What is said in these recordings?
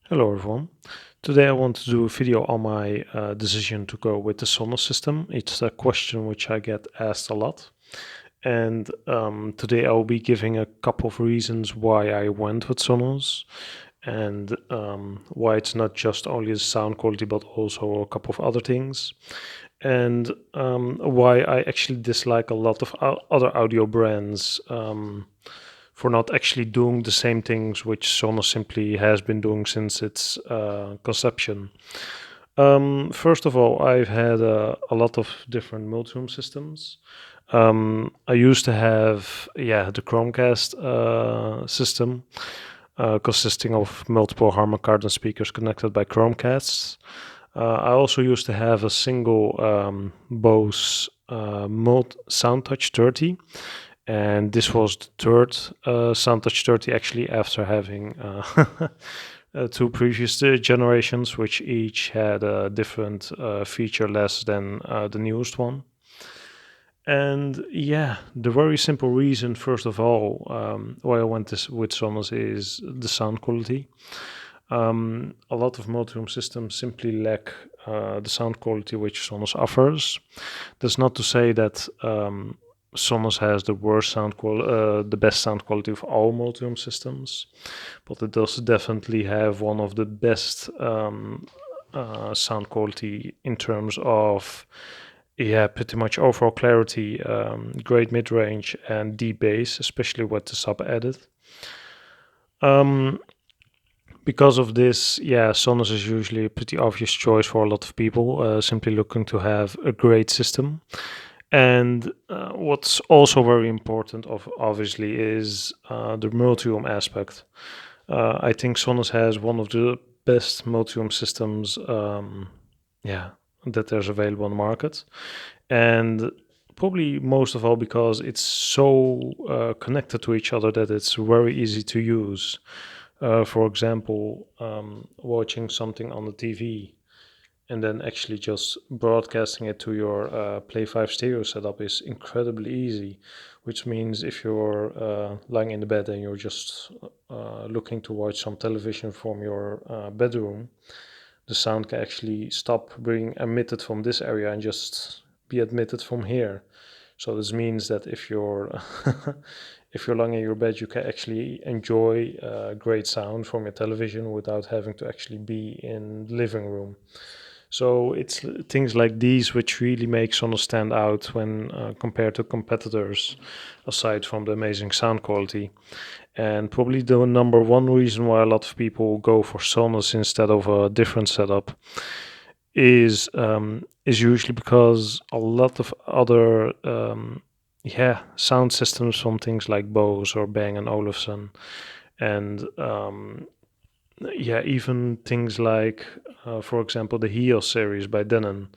Hello everyone. Today I want to do a video on my decision to go with the SONOS system. It's a question which I get asked a lot. And today I will be giving a couple of reasons why I went with SONOS and why it's not just only the sound quality but also a couple of other things. And why I actually dislike a lot of other audio brands. For not actually doing the same things which Sonos simply has been doing since its conception. First of all, I've had a lot of different multi-room systems. I used to have, the Chromecast system, consisting of multiple Harman Kardon speakers connected by Chromecasts. I also used to have a single Bose SoundTouch 30, and this was the third SoundTouch 30 actually after having two previous generations, which each had a different feature less than the newest one. And yeah, the very simple reason, first of all, why I went this with Sonos is the sound quality. A lot of multi-room systems simply lack the sound quality which Sonos offers. That's not to say that Sonos has the worst the best sound quality of all multi-room systems, but it does definitely have one of the best sound quality in terms of pretty much overall clarity, great mid-range and deep bass, especially with the sub added. Um, because of this, Sonos is usually a pretty obvious choice for a lot of people, simply looking to have a great system. And what's also very important, obviously, is the multi-room aspect. I think Sonos has one of the best multi-room systems, that there's available on the market, and probably most of all because it's so connected to each other that it's very easy to use. For example, watching something on the TV and then actually just broadcasting it to your Play 5 stereo setup is incredibly easy, which means if you're lying in the bed and you're just looking to watch some television from your bedroom, the sound can actually stop being emitted from this area and just be emitted from here. So this means that if you're if you're lying in your bed, you can actually enjoy great sound from your television without having to actually be in the living room. So it's things like these which really make Sonos stand out when compared to competitors, aside from the amazing sound quality. And probably the number one reason why a lot of people go for Sonos instead of a different setup is usually because a lot of other sound systems from things like Bose or Bang and Olufsen and even things like for example the Helios series by Denon.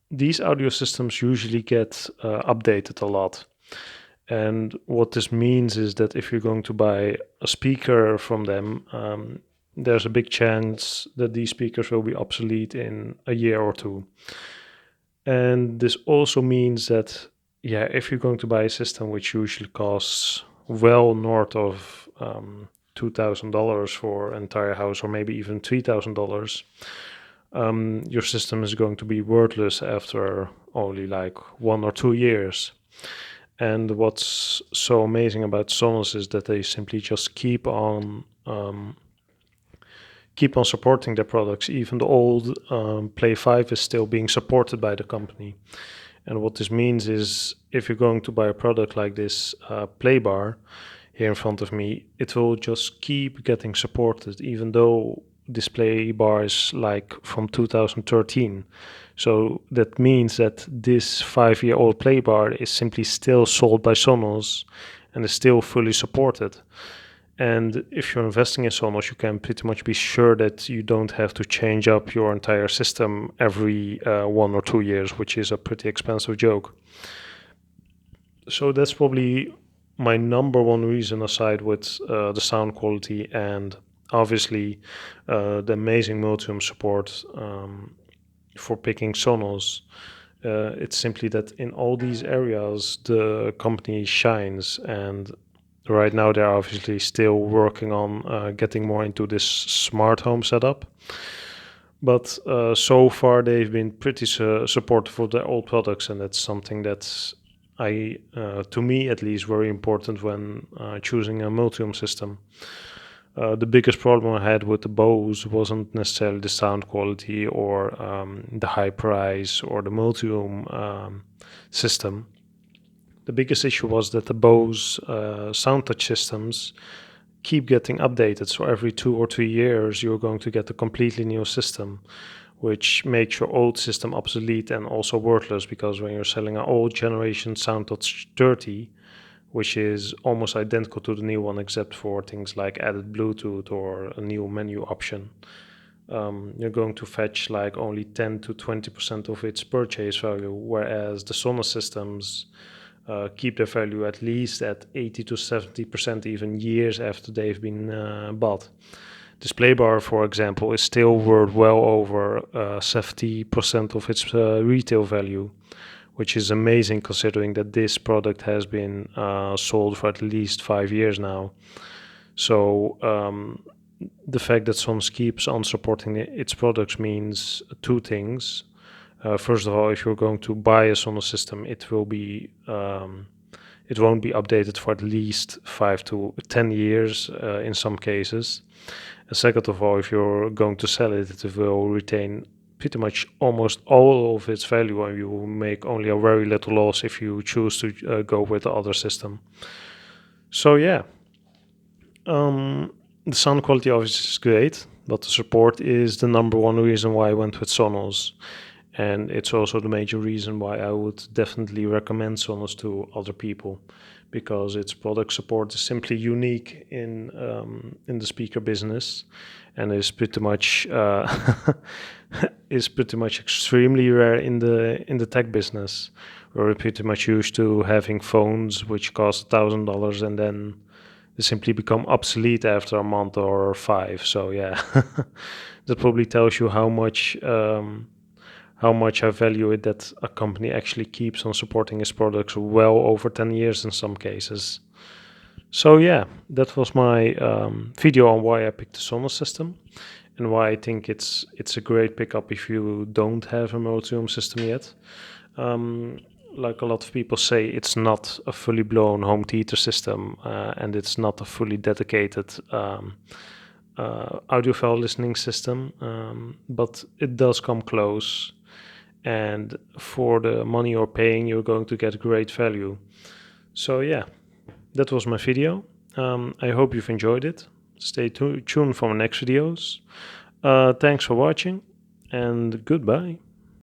These audio systems usually get updated a lot. And what this means is that if you're going to buy a speaker from them, there's a big chance that these speakers will be obsolete in a year or two. And this also means that, if you're going to buy a system which usually costs well north of $2,000 for an entire house, or maybe even $3,000, your system is going to be worthless after only like 1 or 2 years. And what's so amazing about Sonos is that they simply just keep on supporting their products. Even the old Play 5 is still being supported by the company. And what this means is if you're going to buy a product like this Play Bar here in front of me, it will just keep getting supported, even though this Play Bar is like from 2013. So that means that this 5-year-old Play Bar is simply still sold by Sonos and is still fully supported. And if you're investing in Sonos, you can pretty much be sure that you don't have to change up your entire system every 1 or 2 years, which is a pretty expensive joke. So that's probably my number one reason, aside with the sound quality and obviously the amazing multi-room support, for picking Sonos. It's simply that in all these areas, the company shines, and Right now, they're obviously still working on getting more into this smart home setup. But so far, they've been pretty supportive of their old products, and that's something that's to me at least, very important when choosing a multi-home system. The biggest problem I had with the Bose wasn't necessarily the sound quality or the high price or the multi-room system. The biggest issue was that the Bose sound touch systems keep getting updated. So every 2 or 3 years, you're going to get a completely new system, which makes your old system obsolete and also worthless, because when you're selling an old generation sound touch 30, which is almost identical to the new one except for things like added Bluetooth or a new menu option, you're going to fetch like only 10 to 20% of its purchase value, whereas the Sonos systems keep their value at least at 80 to 70%, even years after they've been bought. Display bar, for example, is still worth well over 70% of its retail value, which is amazing considering that this product has been sold for at least 5 years now. So the fact that Sonos keeps on supporting its products means two things. First of all, if you're going to buy a Sonos system, it won't be updated for at least 5 to 10 years in some cases. And second of all, if you're going to sell it, it will retain pretty much almost all of its value, and you will make only a very little loss if you choose to go with the other system. So yeah, the sound quality obviously is great, but the support is the number one reason why I went with Sonos. And it's also the major reason why I would definitely recommend Sonos to other people, because its product support is simply unique in the speaker business, and is pretty much is pretty much extremely rare in the tech business. We're pretty much used to having phones which cost $1,000 and then they simply become obsolete after a month or five. So yeah, that probably tells you how much I value it that a company actually keeps on supporting its products well over 10 years in some cases. So yeah, that was my video on why I picked the Sonos system and why I think it's a great pickup if you don't have a multi-room system yet. Um, like a lot of people say, it's not a fully blown home theater system, and it's not a fully dedicated audiophile listening system, but it does come close. And for the money you're paying, you're going to get great value. So yeah, that was my video. I hope you've enjoyed it. Stay tuned for my next videos. Thanks for watching, and goodbye.